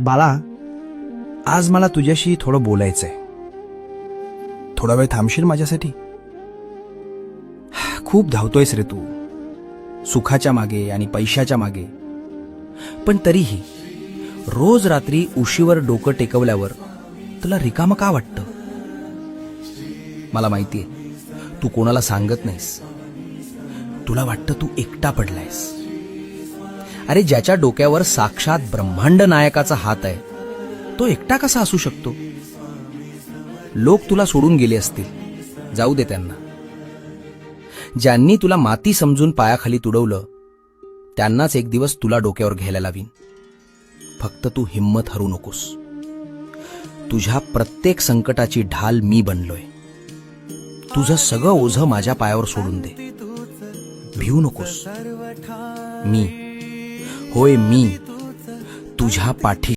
बाळा, आज मला तुझ्याशी थोडं बोलायचंय. थोडा वेळ थांबशील माझ्यासाठी? खूप धावतोयस रे तू, सुखाच्या मागे आणि पैशाच्या मागे. पण तरीही रोज रात्री उशीवर डोकं टेकवल्यावर तुला रिकामं का वाटतं? मला माहितीये, तू कोणाला सांगत नाहीस. तुला वाटतं तू एकटा पडलायस. अरे, ज्याच्या डोक्यावर साक्षात ब्रह्मांड नायकाचा हात आहे, तो एकटा कसा असू शकतो? लोक तुला सोडून गेले असतील, जाऊ दे त्यांना. ज्यांनी तुला माती समजून पायाखाली तुडवलं, त्यांनाच एक दिवस तुला डोक्यावर घ्यायला लावीन. फक्त तू हिम्मत हरू नकोस. तुझ्या प्रत्येक संकटाची ढाल मी बनलोय. तुझं सगळं ओझं माझ्या पायावर सोडून दे. भिवू नकोस. मी, होय मी, तुझ्या पाठी